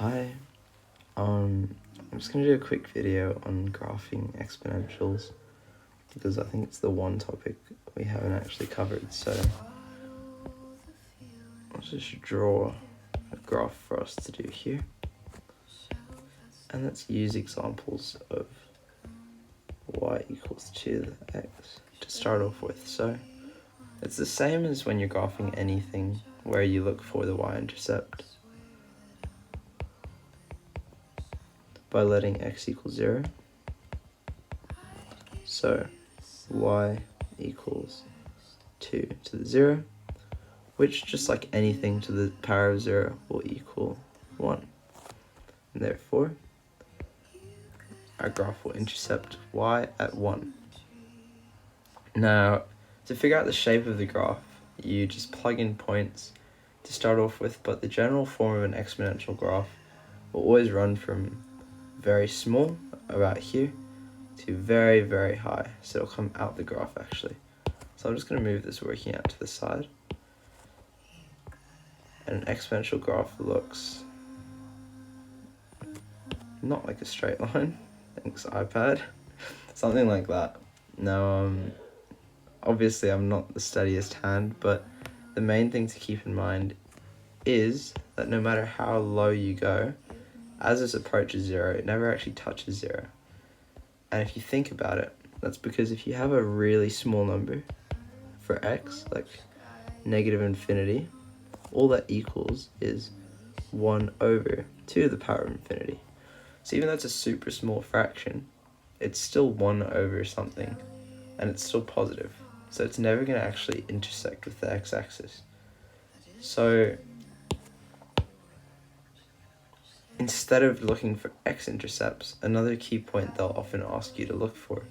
Hi, I'm just going to do a quick video on graphing exponentials because I think it's the one topic we haven't actually covered. So I'll just draw a graph for us to do here, and let's use examples of y equals 2x to start off with. So it's the same as when you're graphing anything where you look for the y-intercept by letting x equal 0. So y equals 2 to the 0, which, just like anything to the power of 0, will equal 1. And therefore, our graph will intercept y at 1. Now, to figure out the shape of the graph, you just plug in points to start off with, but the general form of an exponential graph will always run from very small, about here, to very, very high. So it'll come out the graph actually. So I'm just going to move this working out to the side. And an exponential graph looks not like a straight line, thanks iPad, something like that. Now, obviously I'm not the steadiest hand, but the main thing to keep in mind is that no matter how low you go, as this approaches 0, it never actually touches 0. And if you think about it, that's because if you have a really small number for x, like negative infinity, all that equals is 1 over 2 to the power of infinity. So even though it's a super small fraction, it's still 1 over something, and it's still positive. So it's never going to actually intersect with the x-axis. So instead of looking for x-intercepts, another key point they'll often ask you to look for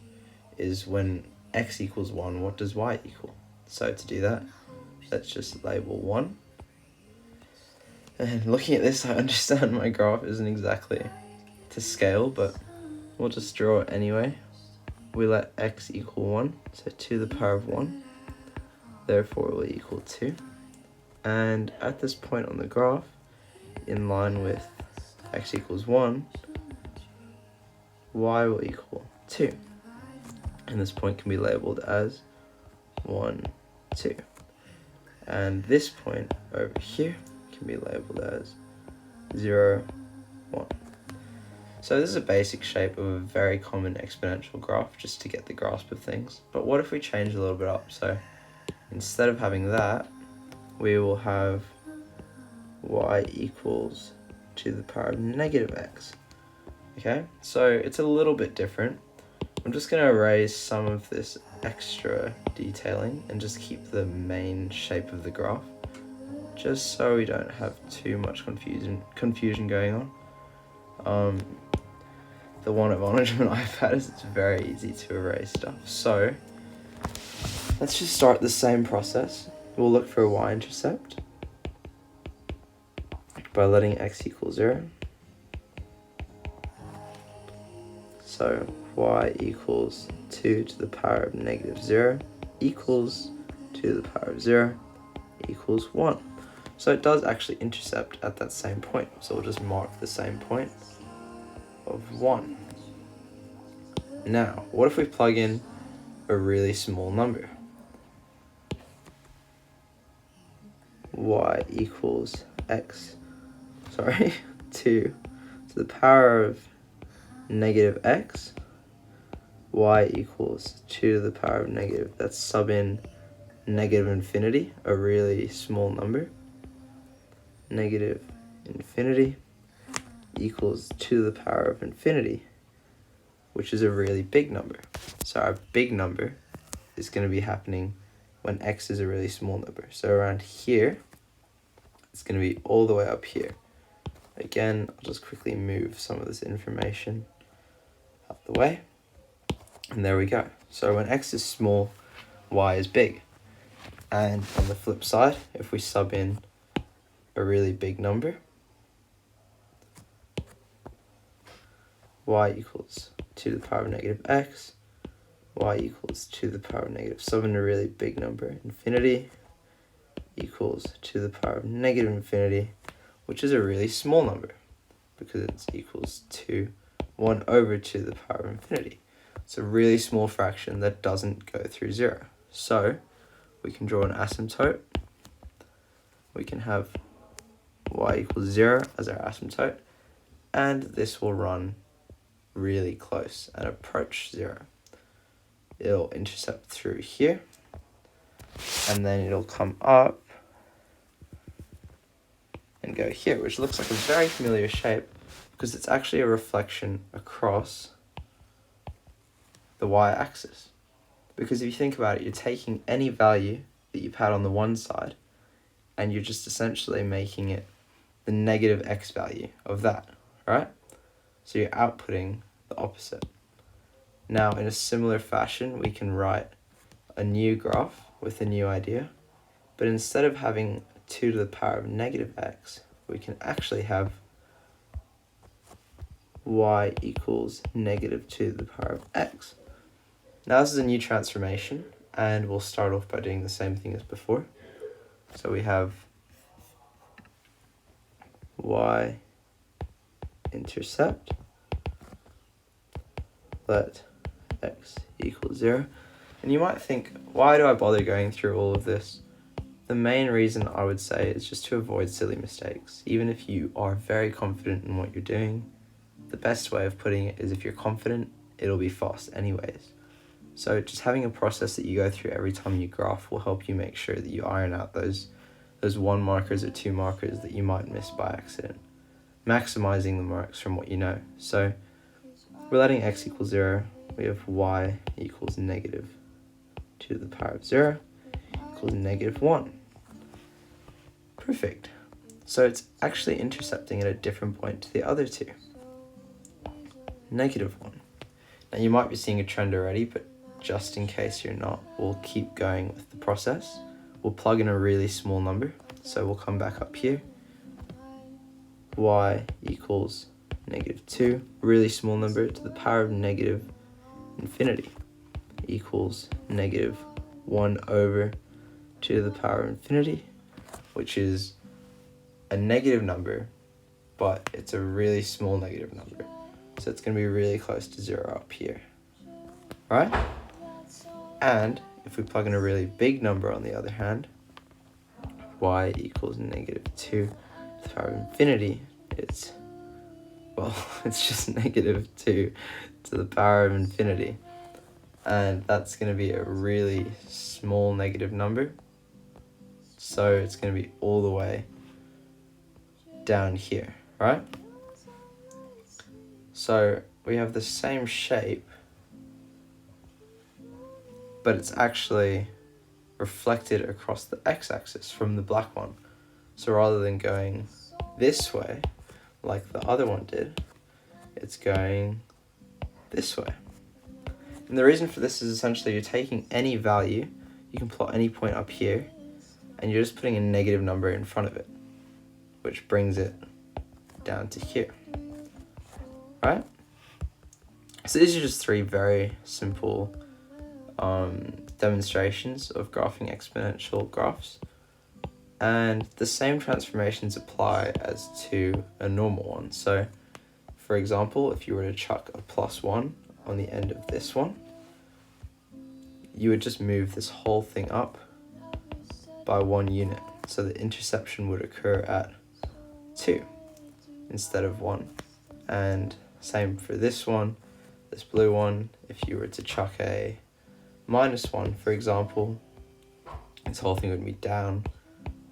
is when x equals 1, what does y equal? So to do that, let's just label 1. And looking at this, I understand my graph isn't exactly to scale, but we'll just draw it anyway. We let x equal 1, so 2 to the power of 1. Therefore, it will equal 2. And at this point on the graph, in line with x equals 1, y will equal 2. And this point can be labeled as 1, 2. And this point over here can be labeled as 0, 1. So this is a basic shape of a very common exponential graph, just to get the grasp of things. But what if we change a little bit up? So instead of having that, we will have y equals to the power of negative x. Okay, so it's a little bit different. I'm just going to erase some of this extra detailing and just keep the main shape of the graph, just so we don't have too much confusion going on. The one advantage of an iPad is it's very easy to erase stuff. So let's just start the same process. We'll look for a y-intercept by letting x equal 0. So y equals 2 to the power of negative 0 equals 2 to the power of 0 equals 1. So it does actually intercept at that same point. So we'll just mark the same point of 1. Now, what if we plug in a really small number? Y equals 2 to the power of negative x. Y equals 2 to the power of negative, that's sub in negative infinity, a really small number. Negative infinity equals 2 to the power of infinity, which is a really big number. So our big number is going to be happening when x is a really small number. So around here, it's going to be all the way up here. Again, I'll just quickly move some of this information out the way. And there we go. So when x is small, y is big. And on the flip side, if we sub in a really big number, y equals 2 to the power of negative x, y equals 2 to the power of negative, sub in a really big number, infinity equals 2 to the power of negative infinity, which is a really small number. because it's equals to 1 over to the power of infinity. It's a really small fraction that doesn't go through 0. So we can draw an asymptote. We can have y equals 0 as our asymptote, and this will run really close and approach 0. It'll intercept through here, and then it'll come up and go here, which looks like a very familiar shape because it's actually a reflection across the y-axis. Because if you think about it, you're taking any value that you've had on the one side and you're just essentially making it the negative x value of that, right? So you're outputting the opposite. Now, in a similar fashion, we can write a new graph with a new idea, but instead of having 2 to the power of negative x, we can actually have y equals negative 2 to the power of x. Now this is a new transformation, and we'll start off by doing the same thing as before. So we have y intercept, let x equals 0. And you might think, why do I bother going through all of this? The main reason I would say is just to avoid silly mistakes. Even if you are very confident in what you're doing, the best way of putting it is if you're confident, it'll be fast anyways. So just having a process that you go through every time you graph will help you make sure that you iron out those 1 markers or 2 markers that you might miss by accident, maximizing the marks from what you know. So we're letting x equals 0. We have y equals negative 2 to the power of 0 equals negative 1. Perfect. So it's actually intercepting at a different point to the other two. Negative 1. Now you might be seeing a trend already, but just in case you're not, we'll keep going with the process. We'll plug in a really small number. So we'll come back up here. Y equals negative 2, really small number, to the power of negative infinity equals negative 1 over 2 to the power of infinity, which is a negative number, but it's a really small negative number. So it's going to be really close to 0 up here, right? And if we plug in a really big number on the other hand, y equals negative 2 to the power of infinity, it's just negative 2 to the power of infinity. And that's going to be a really small negative number. So it's going to be all the way down here, right? So we have the same shape, but it's actually reflected across the x-axis from the black one. So rather than going this way, like the other one did, it's going this way. And the reason for this is essentially you're taking any value, you can plot any point up here, and you're just putting a negative number in front of it, which brings it down to here, right? So these are just 3 very simple demonstrations of graphing exponential graphs. And the same transformations apply as to a normal one. So, for example, if you were to chuck a +1 on the end of this one, you would just move this whole thing up by 1 unit. So the interception would occur at 2 instead of 1. And same for this one, this blue one. If you were to chuck a -1, for example, this whole thing would be down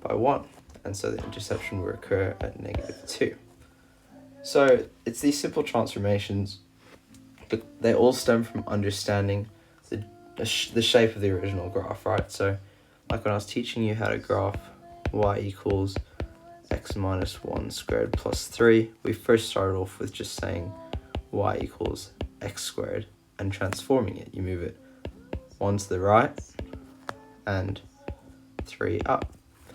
by 1, and so the interception will occur at -2. So it's these simple transformations, but they all stem from understanding the shape of the original graph, right? So like when I was teaching you how to graph y equals x minus 1 squared plus 3, we first started off with just saying y equals x squared and transforming it. You move it 1 to the right and 3 up.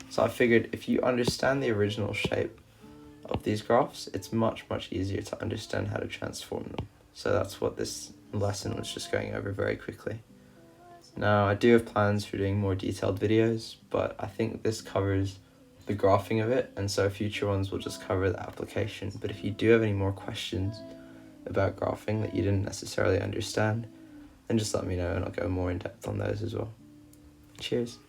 So I figured if you understand the original shape of these graphs, it's much easier to understand how to transform them. So that's what this lesson was just going over very quickly. Now I do have plans for doing more detailed videos, but I think this covers the graphing of it, and so future ones will just cover the application. But if you do have any more questions about graphing that you didn't necessarily understand, then just let me know and I'll go more in depth on those as well. Cheers.